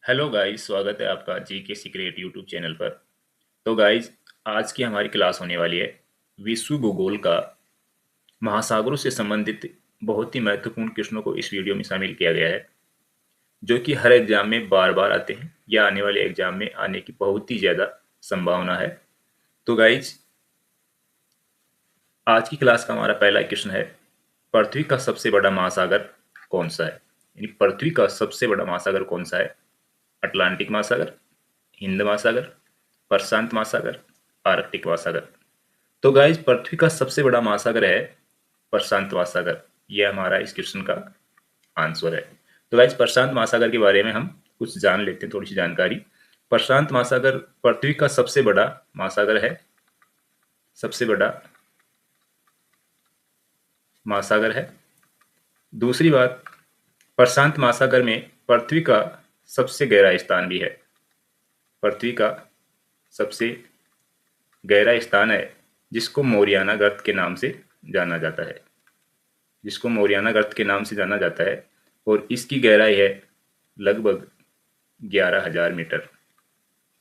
Hello guys, स्वागत है आपका जी के सीक्रेट यूट्यूब चैनल पर। तो गाइस, आज की हमारी क्लास होने वाली है विश्व भूगोल का। महासागरों से संबंधित बहुत ही महत्वपूर्ण क्वेश्चनों को इस वीडियो में शामिल किया गया है, जो कि हर एग्जाम में बार बार आते हैं या आने वाले एग्जाम में आने की बहुत ही ज़्यादा संभावना है। तो गाइस, आज की क्लास का हमारा पहला क्वेश्चन है, पृथ्वी का सबसे बड़ा महासागर कौन सा है? यानी पृथ्वी का सबसे बड़ा महासागर कौन सा है? अटलांटिक महासागर, हिंद महासागर, प्रशांत महासागर, आर्कटिक महासागर। तो गाइस, पृथ्वी का सबसे बड़ा महासागर है प्रशांत महासागर। यह हमारा इस क्वेश्चन का आंसर है। तो गाइस, प्रशांत महासागर के बारे में हम कुछ जान लेते हैं, थोड़ी सी जानकारी। प्रशांत महासागर पृथ्वी का सबसे बड़ा महासागर है, सबसे बड़ा महासागर है। दूसरी बात, प्रशांत महासागर में पृथ्वी का सबसे गहरा स्थान भी है। पृथ्वी का सबसे गहरा स्थान है जिसको मोरियाना गर्त के नाम से जाना जाता है, जिसको मोरियाना गर्त के नाम से जाना जाता है। और इसकी गहराई है लगभग 11,000 मीटर,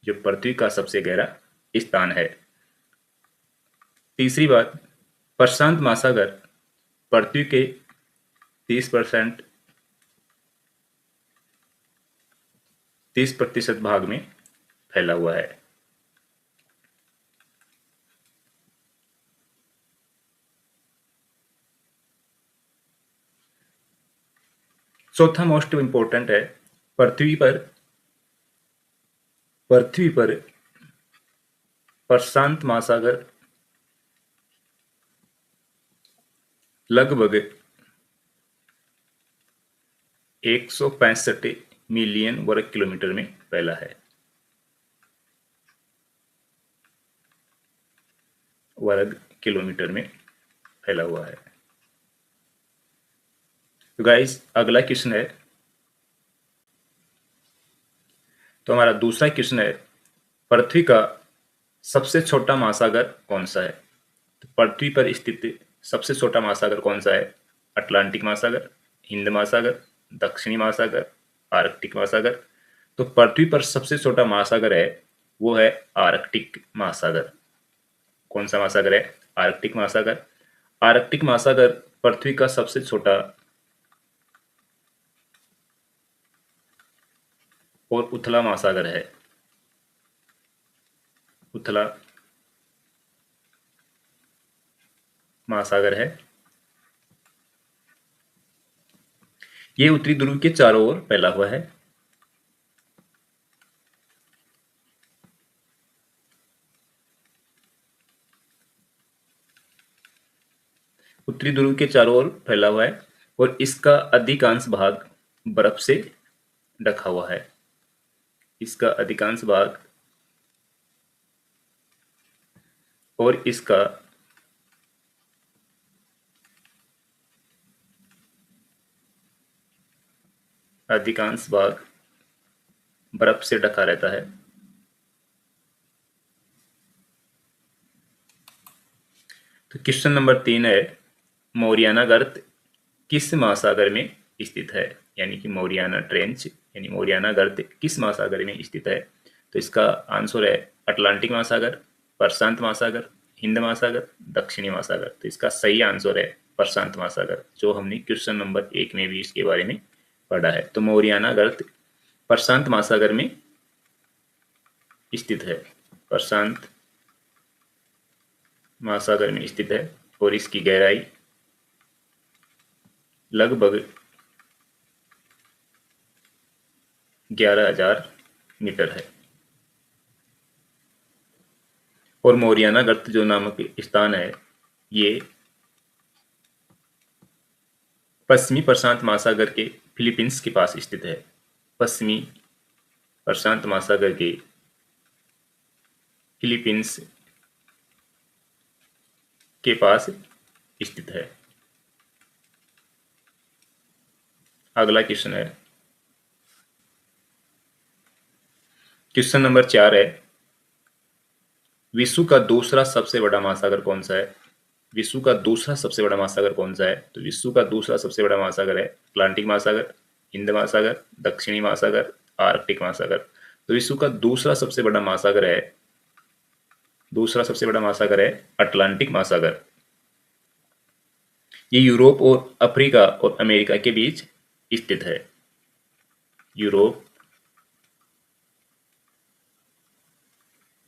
जो पृथ्वी का सबसे गहरा स्थान है। तीसरी बात, प्रशांत महासागर पृथ्वी के 30% भाग में फैला हुआ है। चौथा मोस्ट इंपोर्टेंट है, पृथ्वी पर प्रशांत महासागर लगभग 165 मिलियन वर्ग किलोमीटर में फैला है। वर्ग किलोमीटर में फैला हुआ है। तो गाइस, अगला क्वेश्चन है, तो हमारा दूसरा क्वेश्चन है, पृथ्वी का सबसे छोटा महासागर कौन सा है? तो पृथ्वी पर स्थित सबसे छोटा महासागर कौन सा है? अटलांटिक महासागर, हिंद महासागर, दक्षिणी महासागर, आर्कटिक महासागर। तो पृथ्वी पर सबसे छोटा महासागर है वो है आर्कटिक महासागर। कौन सा महासागर है? आर्कटिक महासागर। आर्कटिक महासागर पृथ्वी का सबसे छोटा और उथला महासागर है। उथला महासागर है। ये उत्तरी ध्रुव के चारों ओर फैला हुआ है। उत्तरी ध्रुव के चारों ओर फैला हुआ है और इसका अधिकांश भाग बर्फ से ढका हुआ है। इसका अधिकांश भाग और इसका अधिकांश भाग बर्फ से ढका रहता है। तो क्वेश्चन नंबर 3 है, मोरियाना गर्त किस महासागर में स्थित है? यानी कि मोरियाना ट्रेंच यानी मोरियाना गर्त किस महासागर में स्थित है? तो इसका आंसर है अटलांटिक महासागर, प्रशांत महासागर, हिंद महासागर, दक्षिणी महासागर। तो इसका सही आंसर है प्रशांत महासागर, जो हमने क्वेश्चन नंबर 1 में भी इसके बारे में पढ़ा है। तो मोरियाना गर्त प्रशांत महासागर में स्थित है, प्रशांत महासागर में स्थित है और इसकी गहराई लगभग 11,000 मीटर है। और मोरियाना गर्त जो नामक स्थान है, ये पश्चिमी प्रशांत महासागर के फिलीपींस के पास स्थित है। पश्चिमी प्रशांत महासागर के फिलीपींस के पास स्थित है। अगला क्वेश्चन है, क्वेश्चन नंबर 4 है, विश्व का दूसरा सबसे बड़ा महासागर कौन सा है? विश्व का दूसरा सबसे बड़ा महासागर कौन सा है? तो विश्व का दूसरा सबसे बड़ा महासागर है अटलांटिक महासागर, हिंद महासागर, दक्षिणी महासागर, आर्कटिक महासागर। तो विश्व का दूसरा सबसे बड़ा महासागर है अटलांटिक महासागर। ये यूरोप और अफ्रीका और अमेरिका के बीच स्थित है। यूरोप,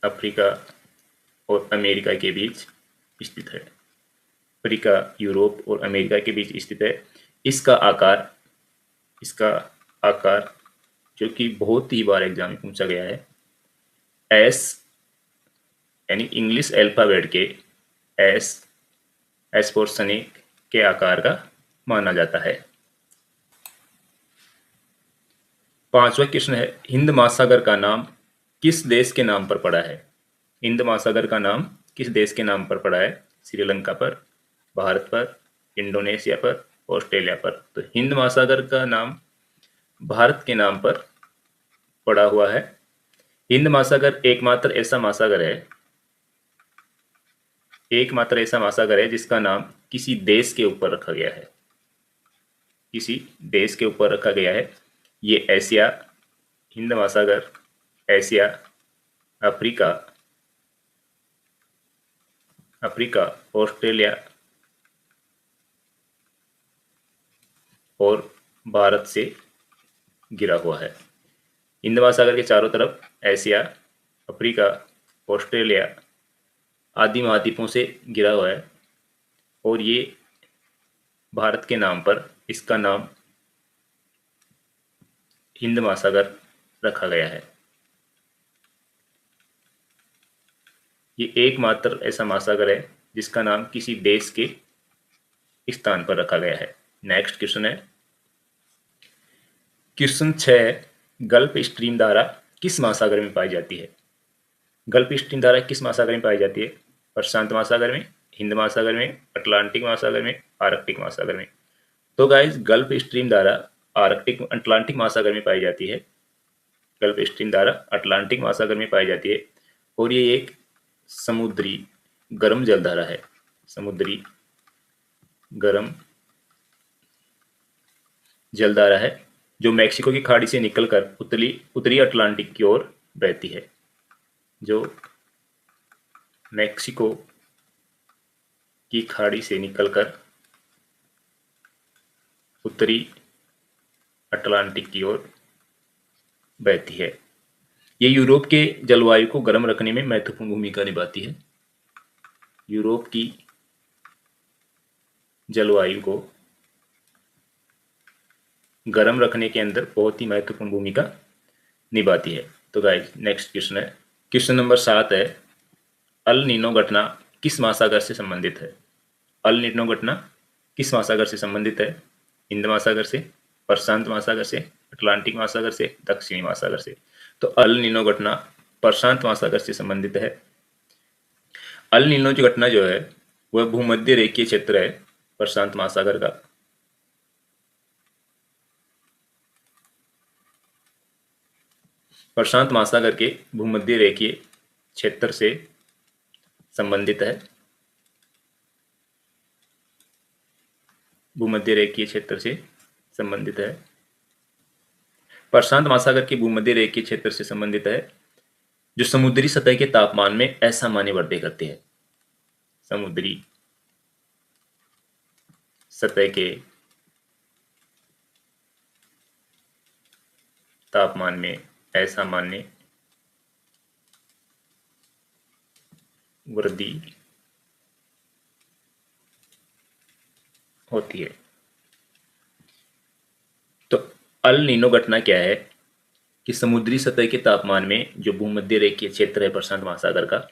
अफ्रीका और अमेरिका के बीच स्थित है। अफ्रीका, यूरोप और अमेरिका के बीच स्थित है। इसका आकार जो कि बहुत ही बार एग्जाम में पूछा गया है, एस यानी इंग्लिश अल्फाबेट के एस फॉर स्नेक के आकार का माना जाता है। पांचवा क्वेश्चन है, हिंद महासागर का नाम किस देश के नाम पर पड़ा है? हिंद महासागर का नाम किस देश के नाम पर पड़ा है? श्रीलंका पर, भारत पर, इंडोनेशिया पर, ऑस्ट्रेलिया पर। तो हिंद महासागर का नाम भारत के नाम पर पड़ा हुआ है। हिंद महासागर एकमात्र ऐसा महासागर है जिसका नाम किसी देश के ऊपर रखा गया है। किसी देश के ऊपर रखा गया है। ये एशिया, हिंद महासागर एशिया, अफ्रीका, ऑस्ट्रेलिया और भारत से घिरा हुआ है। हिंद महासागर के चारों तरफ एशिया, अफ्रीका, ऑस्ट्रेलिया आदि महाद्वीपों से घिरा हुआ है और ये भारत के नाम पर इसका नाम हिंद महासागर रखा गया है। ये एकमात्र ऐसा महासागर है जिसका नाम किसी देश के स्थान पर रखा गया है। नेक्स्ट क्वेश्चन है, क्वेश्चन 6, गल्फ स्ट्रीम धारा किस महासागर में पाई जाती है? गल्फ स्ट्रीम धारा किस महासागर में पाई जाती है? प्रशांत महासागर में, हिंद महासागर में, अटलांटिक महासागर में, आर्कटिक महासागर में। तो गाइस, गल्फ स्ट्रीम धारा अटलांटिक महासागर में पाई जाती है। गल्फ स्ट्रीम धारा अटलांटिक महासागर में पाई जाती है और ये एक समुद्री गर्म जलधारा है। समुद्री गर्म जलधारा है जो मैक्सिको की खाड़ी से निकलकर उत्तरी अटलांटिक की ओर बहती है। जो मैक्सिको की खाड़ी से निकलकर उत्तरी अटलांटिक की ओर बहती है। ये यूरोप के जलवायु को गर्म रखने में महत्वपूर्ण भूमिका निभाती है। यूरोप की जलवायु को गर्म रखने के अंदर बहुत ही महत्वपूर्ण भूमिका निभाती है। तो गाइस, नेक्स्ट क्वेश्चन है, क्वेश्चन नंबर 7 है, अल नीनो घटना किस महासागर से संबंधित है? अल नीनो घटना किस महासागर से संबंधित है? हिंद महासागर से, प्रशांत महासागर से, अटलांटिक महासागर से, दक्षिणी महासागर से। तो अल नीनो घटना प्रशांत महासागर से संबंधित है। अल नीनो जो घटना जो है वह भूमध्य रेखीय क्षेत्र है प्रशांत महासागर का। प्रशांत महासागर के भूमध्य रेखीय क्षेत्र से संबंधित है। भूमध्य रेखीय क्षेत्र से संबंधित है। प्रशांत महासागर के भूमध्य रेखीय क्षेत्र से संबंधित है जो समुद्री सतह के तापमान में असामान्य वृद्धि करते हैं। समुद्री सतह के तापमान में असामान्य वृद्धि होती है। तो अल नीनो घटना क्या है कि समुद्री सतह के तापमान में जो भूमध्य रेखीय क्षेत्र है प्रशांत महासागर का,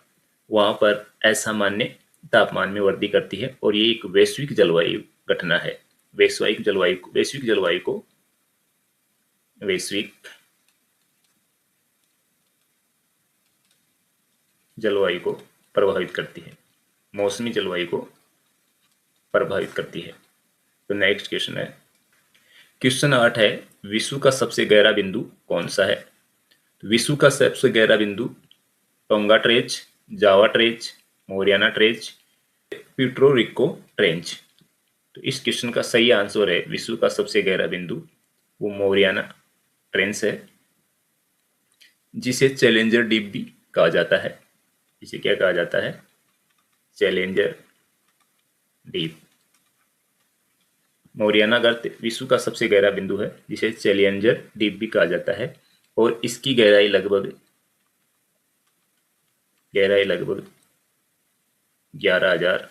वहां पर असामान्य तापमान में वृद्धि करती है और ये एक वैश्विक जलवायु घटना है। वैश्विक जलवायु को प्रभावित करती है, मौसमी जलवायु को प्रभावित करती है। तो नेक्स्ट क्वेश्चन है, क्वेश्चन 8 है, विश्व का सबसे गहरा बिंदु कौन सा है? तो विश्व का सबसे गहरा बिंदु tonga trench, Java trench, Moriyana trench, Puerto Rico trench. तो इस क्वेश्चन का सही आंसर है विश्व का सबसे गहरा बिंदु वो मोरियाना ट्रेंच है। जिसे चैलेंजर डीप भी कहा जाता है। इसे क्या कहा जाता है? Challenger deep. मोरियाना गर्त विश्व का सबसे गहरा बिंदु है जिसे चैलेंजर डीप भी कहा जाता है और इसकी गहराई लगभग 11,000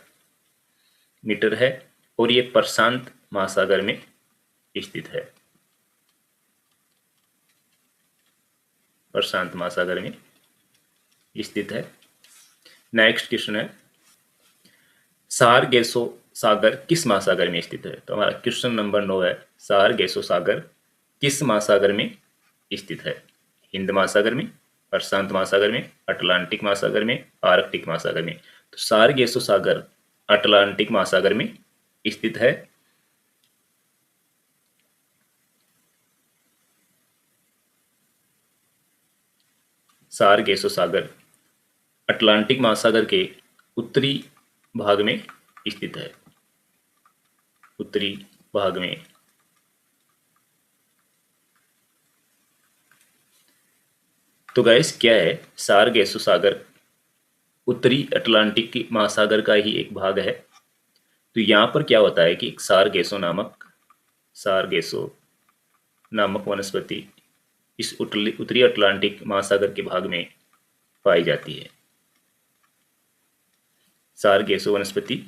मीटर है और ये प्रशांत महासागर में स्थित है। प्रशांत महासागर में स्थित है। नेक्स्ट क्वेश्चन है, सारगेसो सागर किस महासागर में स्थित है? तो हमारा क्वेश्चन नंबर 9 है, सारगेसो सागर किस महासागर में स्थित है? हिंद महासागर में, प्रशांत महासागर में, अटलांटिक महासागर में, आर्कटिक महासागर में? तो सारगेसो सागर अटलांटिक महासागर में स्थित है। सारगेसो सागर अटलांटिक महासागर के उत्तरी भाग में स्थित है। उत्तरी भाग में। तो गाइस क्या है सारगेसो सागर? उत्तरी अटलांटिक महासागर का ही एक भाग है। तो यहाँ पर क्या होता है कि सारगेसो नामक वनस्पति इस उत्तरी अटलांटिक महासागर के भाग में पाई जाती है। सारगेसो वनस्पति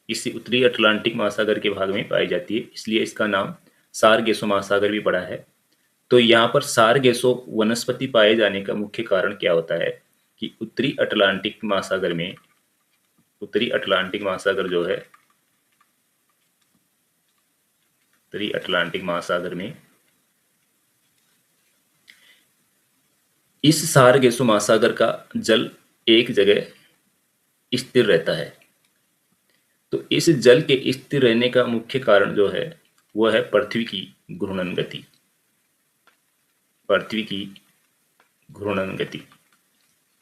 इस उत्तरी अटलांटिक महासागर के भाग में पाई जाती है, इसलिए इसका नाम सारगेसो महासागर भी पड़ा है। तो यहाँ पर सारगेसो वनस्पति पाए जाने का मुख्य कारण क्या होता है कि उत्तरी अटलांटिक महासागर जो है, उत्तरी अटलांटिक महासागर में इस सारगेसो महासागर का जल एक जगह स्थिर रहता है। तो इस जल के स्थिर रहने का मुख्य कारण जो है वह है पृथ्वी की घूर्णन गति। पृथ्वी की घूर्णन गति।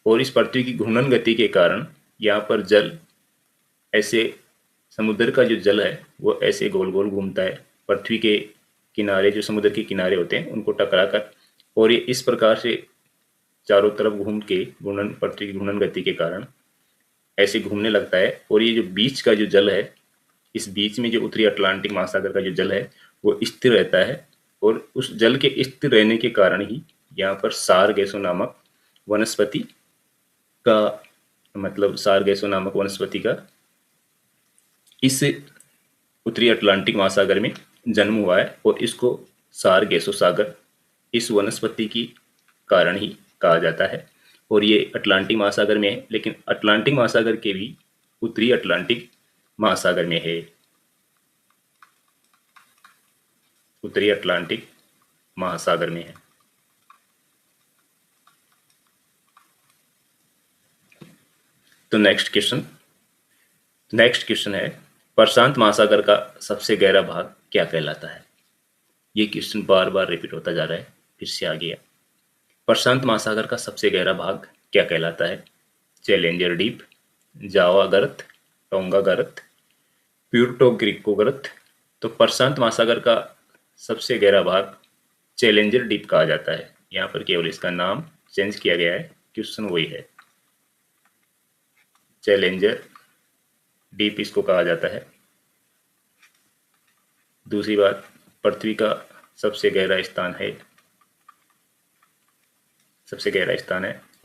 और इस पृथ्वी की घूर्णन गति के कारण यहाँ पर जल ऐसे, समुद्र का जो जल है वो ऐसे गोल गोल घूमता है पृथ्वी के किनारे, जो समुद्र के किनारे होते हैं उनको टकरा कर, और ये इस प्रकार से चारों तरफ घूम के पृथ्वी की घूर्णन गति के कारण ऐसे घूमने लगता है। और ये जो बीच का जो जल है, इस बीच में जो उत्तरी अटलांटिक महासागर का जो जल है वो स्थिर रहता है, और उस जल के स्थिर रहने के कारण ही यहाँ पर सारगेसो नामक वनस्पति का इस उत्तरी अटलांटिक महासागर में जन्म हुआ है, और इसको सारगेसो सागर इस वनस्पति की कारण ही कहा जाता है। और ये अटलांटिक महासागर में है, लेकिन अटलांटिक महासागर के भी उत्तरी अटलांटिक महासागर में है। उत्तरी अटलांटिक महासागर में है। तो नेक्स्ट क्वेश्चन है, प्रशांत महासागर का सबसे गहरा भाग क्या कहलाता है? ये क्वेश्चन बार बार रिपीट होता जा रहा है, फिर से आ गया। प्रशांत महासागर का सबसे गहरा भाग क्या कहलाता है? चैलेंजर डीप, जावा गर्त, टोंगा गर्त, प्यूर्टो रिको गर्त? तो प्रशांत महासागर का सबसे गहरा भाग चैलेंजर डीप कहा जाता है। यहाँ पर केवल इसका नाम चेंज किया गया है, क्वेश्चन वही है, चैलेंजर डीप इसको कहा जाता है। दूसरी बात, पृथ्वी का सबसे गहरा स्थान है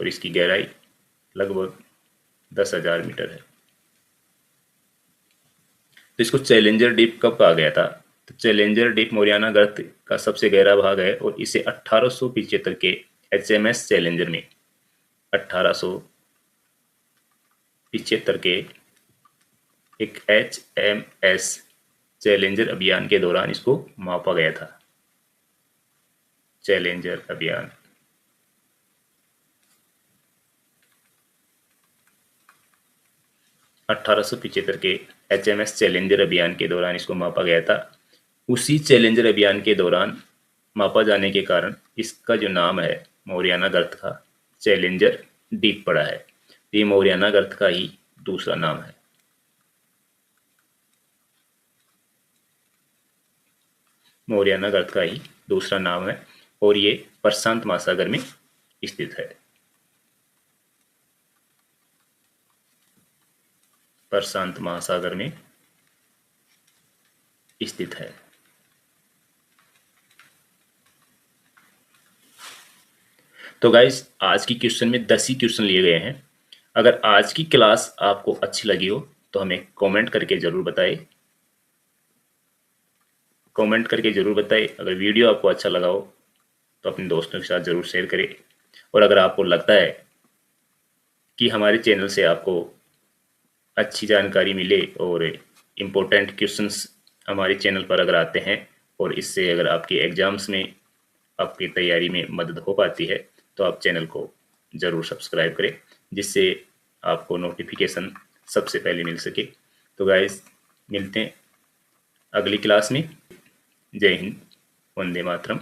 और इसकी गहराई लगभग 10,000 मीटर है। तो इसको चैलेंजर डीप कब कहा गया था? तो चैलेंजर डीप मोरियाना गर्त का सबसे गहरा भाग है, और इसे 1875 के HMS चैलेंजर में 1875 के एक HMS चैलेंजर अभियान के दौरान इसको मापा गया था। चैलेंजर अभियान 1875 के HMS चैलेंजर अभियान के दौरान इसको मापा गया था। उसी चैलेंजर अभियान के दौरान मापा जाने के कारण इसका जो नाम है मोरियाना गर्त का चैलेंजर डीप पड़ा है। ये मोरियाना गर्त का ही दूसरा नाम है। मोरियाना गर्त का ही दूसरा नाम है, और ये प्रशांत महासागर में स्थित है? प्रशांत महासागर में स्थित है। तो गाइस आज की क्वेश्चन में 10 ही क्वेश्चन लिए गए हैं। अगर आज की क्लास आपको अच्छी लगी हो तो हमें कमेंट करके जरूर बताएं। कमेंट करके जरूर बताएं। अगर वीडियो आपको अच्छा लगा हो तो अपने दोस्तों के साथ जरूर शेयर करें। और अगर आपको लगता है कि हमारे चैनल से आपको अच्छी जानकारी मिले और इम्पोर्टेंट क्वेश्चंस हमारे चैनल पर अगर आते हैं और इससे अगर आपके एग्जाम्स में आपकी तैयारी में मदद हो पाती है तो आप चैनल को ज़रूर सब्सक्राइब करें, जिससे आपको नोटिफिकेशन सबसे पहले मिल सके। तो गाइस मिलते हैं अगली क्लास में। जय हिंद, वंदे मातरम।